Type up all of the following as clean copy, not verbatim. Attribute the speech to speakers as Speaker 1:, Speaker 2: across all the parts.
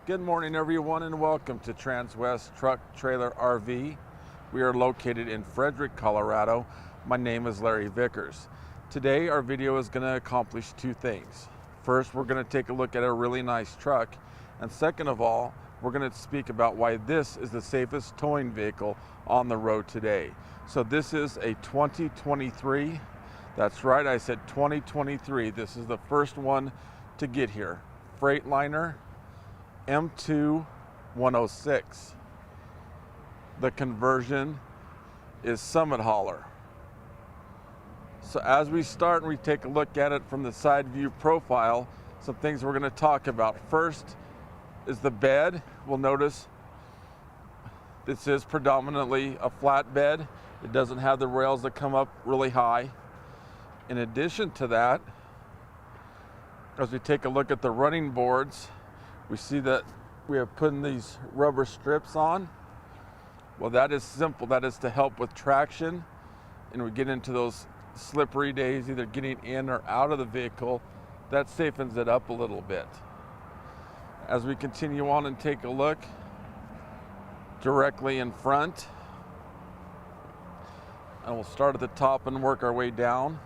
Speaker 1: Good morning, everyone, and welcome to Transwest Truck Trailer RV. We are located in Frederick, Colorado. My name is Larry Vickers. Today, our video is going to accomplish two things. First, we're going to take a look at a really nice truck, and second of all, we're going to speak about why this is the safest towing vehicle on the road today. So this is a 2023. That's right, I said 2023. This is the first one to get here. Freightliner M2106. The conversion is Summit Hauler. So as we start and we take a look at it from the side view profile, some things we're going to talk about. First is the bed. We'll notice this is predominantly a flat bed. It doesn't have the rails that come up really high. In addition to that, as we take a look at the running boards, we see that we have put these rubber strips on. Well, that is simple. That is to help with traction, and we get into those slippery days, either getting in or out of the vehicle. That safens it up a little bit. As we continue on and take a look directly in front, and we'll start at the top and work our way down.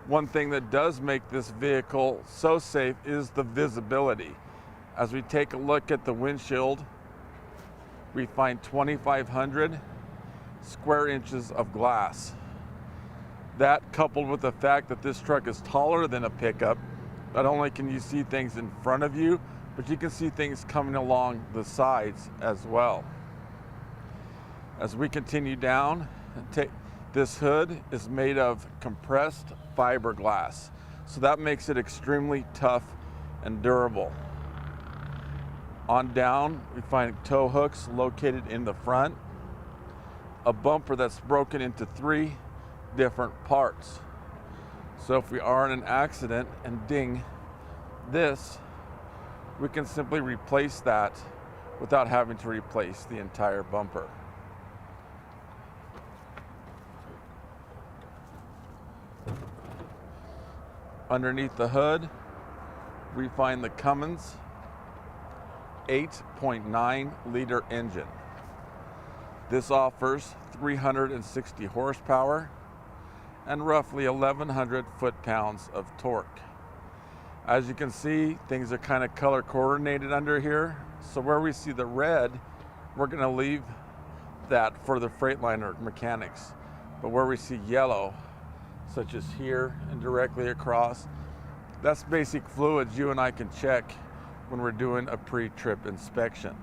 Speaker 1: One thing that does make this vehicle so safe is the visibility. As we take a look at the windshield, we find 2,500 square inches of glass. That, coupled with the fact that this truck is taller than a pickup, not only can you see things in front of you, but you can see things coming along the sides as well. As we continue down, this hood is made of compressed fiberglass, so that makes it extremely tough and durable. On down, we find tow hooks located in the front, a bumper that's broken into 3 different parts. So if we are in an accident and ding this, we can simply replace that without having to replace the entire bumper. Underneath the hood, we find the Cummins 8.9 liter engine. This offers 360 horsepower and roughly 1,100 foot-pounds of torque. As you can see, things are kind of color coordinated under here. So where we see the red, we're going to leave that for the Freightliner mechanics. But where we see yellow, such as here and directly across, that's basic fluids you and I can check when we're doing a pre-trip inspection.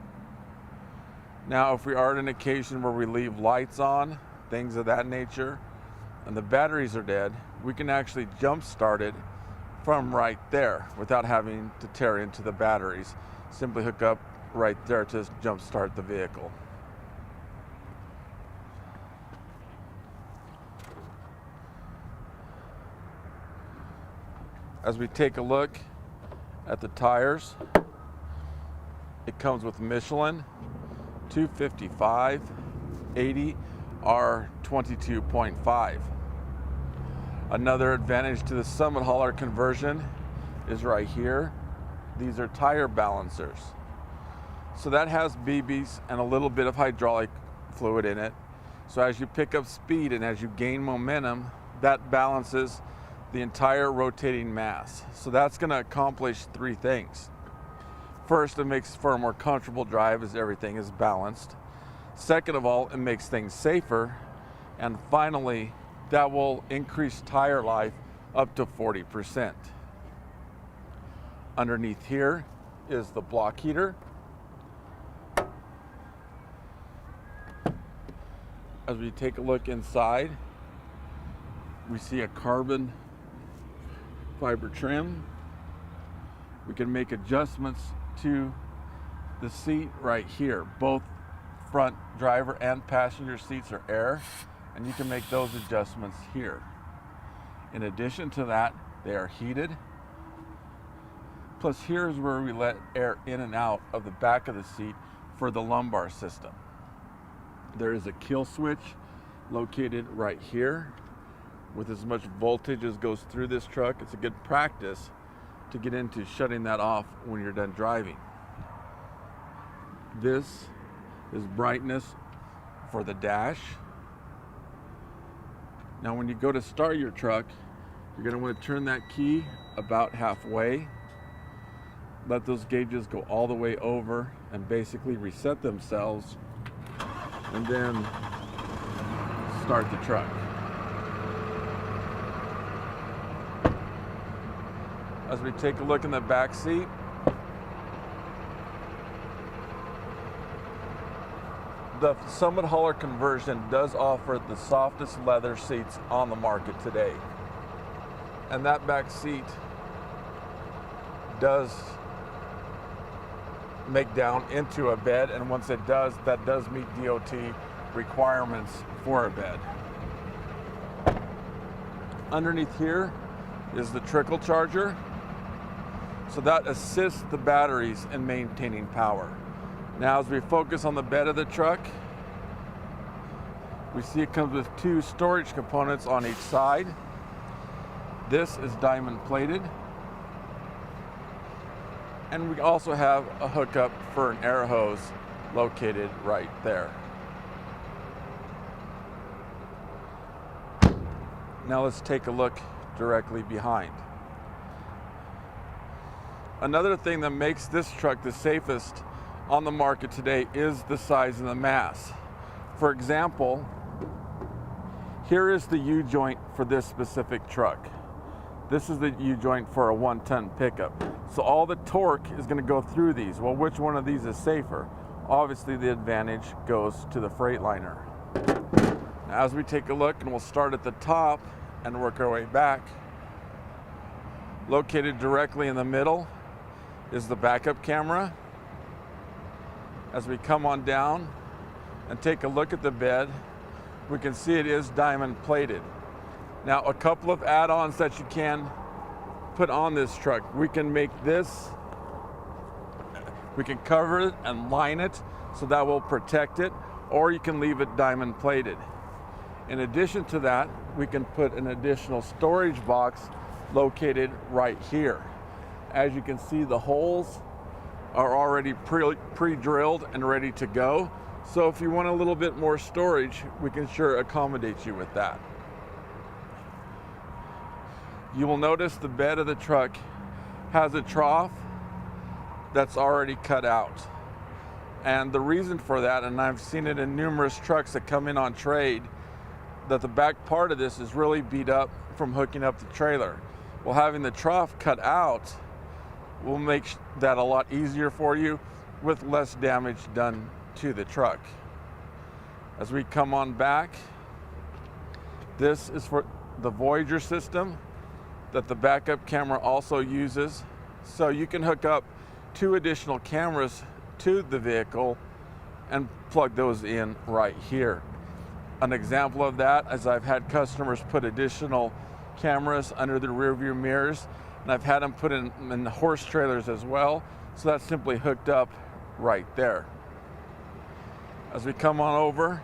Speaker 1: Now, if we are at an occasion where we leave lights on, things of that nature, and the batteries are dead, we can actually jump start it from right there without having to tear into the batteries. Simply hook up right there to jump start the vehicle. As we take a look at the tires, it comes with Michelin 255 80 R22.5. Another advantage to the Summit Hauler conversion is right here. These are tire balancers. So that has BBs and a little bit of hydraulic fluid in it. So as you pick up speed and as you gain momentum, that balances the entire rotating mass. So that's going to accomplish 3 things. First, it makes for a more comfortable drive as everything is balanced. Second of all, it makes things safer. And finally, that will increase tire life up to 40%. Underneath here is the block heater. As we take a look inside, we see a carbon fiber trim. We can make adjustments to the seat right here. Both front driver and passenger seats are air, and you can make those adjustments here. In addition to that, they are heated. Plus, here's where we let air in and out of the back of the seat for the lumbar system. There is a kill switch located right here with as much voltage as goes through this truck. It's a good practice to get into shutting that off when you're done driving. This is brightness for the dash. Now when you go to start your truck, you're going to want to turn that key about halfway. Let those gauges go all the way over and basically reset themselves, and then start the truck. As we take a look in the back seat, the Summit Hauler conversion does offer the softest leather seats on the market today. And that back seat does make down into a bed, and once it does, that does meet DOT requirements for a bed. Underneath here is the trickle charger, so that assists the batteries in maintaining power. Now as we focus on the bed of the truck, we see it comes with two storage components on each side. This is diamond plated, and we also have a hookup for an air hose located right there. Now let's take a look directly behind. Another thing that makes this truck the safest on the market today is the size and the mass. For example, here is the U-joint for this specific truck. This is the U-joint for a 1-ton pickup. So all the torque is going to go through these. Well, which one of these is safer? Obviously the advantage goes to the Freightliner. Now, as we take a look, and we'll start at the top and work our way back, located directly in the middle is the backup camera. As we come on down and take a look at the bed, we can see it is diamond plated. Now, a couple of add-ons that you can put on this truck. We can make this, we can cover it and line it so that will protect it, or you can leave it diamond plated. In addition to that, we can put an additional storage box located right here. As you can see, the holes are already pre-drilled and ready to go. So if you want a little bit more storage, we can sure accommodate you with that. You will notice the bed of the truck has a trough that's already cut out. And the reason for that, and I've seen it in numerous trucks that come in on trade, that the back part of this is really beat up from hooking up the trailer. Well, having the trough cut out will make that a lot easier for you with less damage done to the truck. As we come on back, this is for the Voyager system that the backup camera also uses. So you can hook up 2 additional cameras to the vehicle and plug those in right here. An example of that is I've had customers put additional cameras under the rear view mirrors, and I've had them put in horse trailers as well. So that's simply hooked up right there. As we come on over,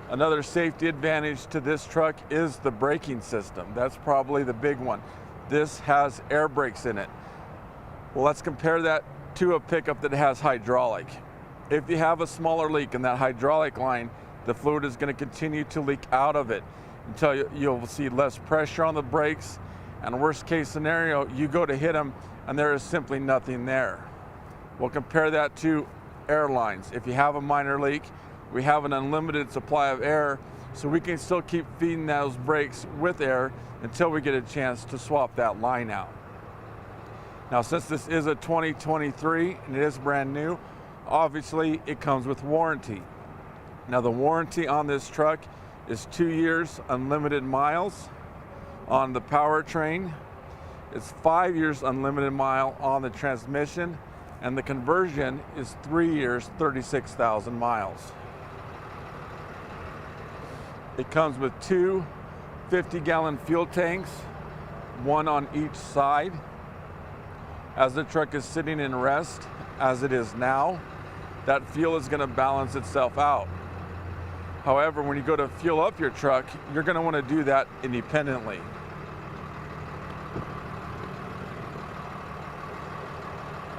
Speaker 1: another safety advantage to this truck is the braking system. That's probably the big one. This has air brakes in it. Well, let's compare that to a pickup that has hydraulic. If you have a smaller leak in that hydraulic line, the fluid is going to continue to leak out of it until you'll see less pressure on the brakes, and worst case scenario, you go to hit them and there is simply nothing there. We'll compare that to airlines. If you have a minor leak, we have an unlimited supply of air, so we can still keep feeding those brakes with air until we get a chance to swap that line out. Now, since this is a 2023 and it is brand new, obviously it comes with warranty. Now, the warranty on this truck is 2 years, unlimited miles on the powertrain. It's 5 years unlimited mile on the transmission, and the conversion is 3 years, 36,000 miles. It comes with 2 50-gallon fuel tanks, 1 on each side. As the truck is sitting in rest, as it is now, that fuel is going to balance itself out. However, when you go to fuel up your truck, you're going to want to do that independently.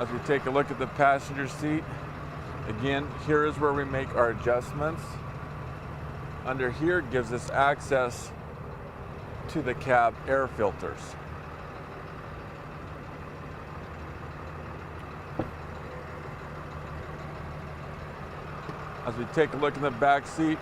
Speaker 1: As we take a look at the passenger seat, again, here is where we make our adjustments. Under here gives us access to the cab air filters. As we take a look in the back seat,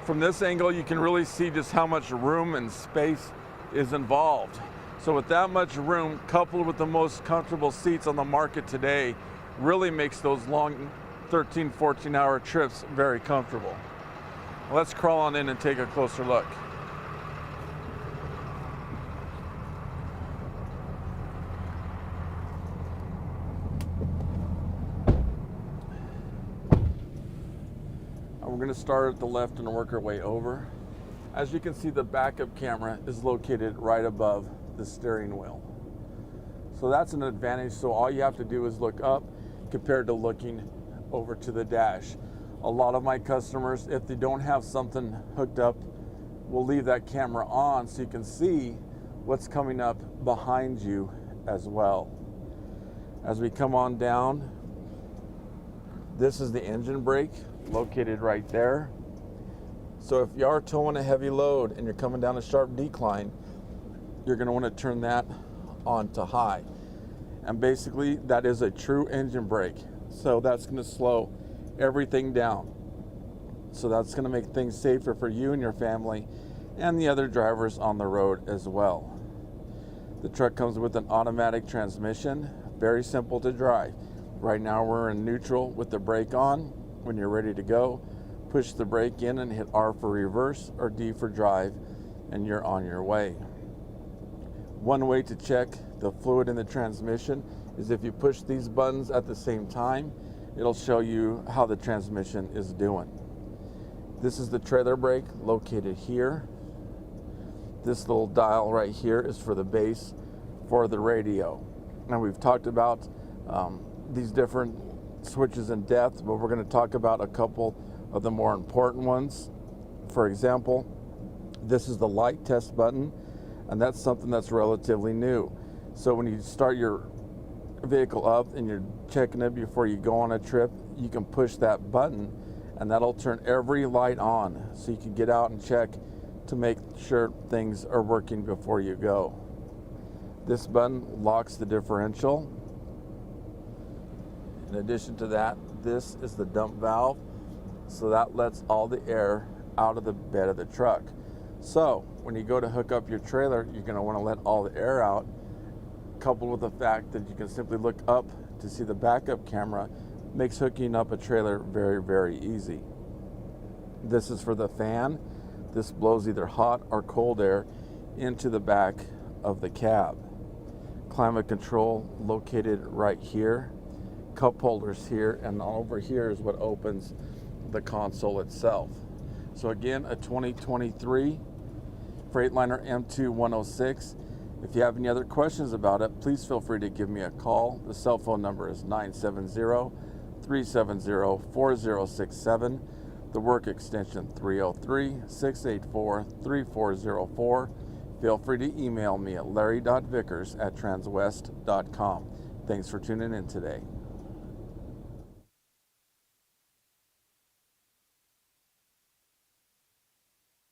Speaker 1: from this angle you can really see just how much room and space is involved. So with that much room, coupled with the most comfortable seats on the market today, really makes those long 13, 14-hour trips very comfortable. Let's crawl on in and take a closer look. We're going to start at the left and work our way over. As you can see, the backup camera is located right above the steering wheel. So that's an advantage. So all you have to do is look up compared to looking over to the dash. A lot of my customers, if they don't have something hooked up, will leave that camera on so you can see what's coming up behind you as well. As we come on down, this is the engine brake located right there. So if you are towing a heavy load and you're coming down a sharp decline, you're going to want to turn that on to high. And basically that is a true engine brake. So that's going to slow everything down. So that's going to make things safer for you and your family and the other drivers on the road as well. The truck comes with an automatic transmission, very simple to drive. Right now we're in neutral with the brake on. When you're ready to go, push the brake in and hit R for reverse or D for drive, and you're on your way. One way to check the fluid in the transmission is if you push these buttons at the same time, it'll show you how the transmission is doing. This is the trailer brake located here. This little dial right here is for the base for the radio. Now we've talked about these different switches in depth, but we're going to talk about a couple of the more important ones. For example, this is the light test button, and that's something that's relatively new. So when you start your vehicle up and you're checking it before you go on a trip, you can push that button and that'll turn every light on so you can get out and check to make sure things are working before you go. This button locks the differential. In addition to that, this is the dump valve, so that lets all the air out of the bed of the truck. So when you go to hook up your trailer, you're going to want to let all the air out, coupled with the fact that you can simply look up to see the backup camera, makes hooking up a trailer very, very easy. This is for the fan. This blows either hot or cold air into the back of the cab. Climate control located right here. Cup holders here, and over here is what opens the console itself. So again, a 2023 Freightliner M2106. If you have any other questions about it, please feel free to give me a call. The cell phone number is 970-370-4067. The work extension 303-684-3404. Feel free to email me at larry.vickers@transwest.com. Thanks for tuning in today.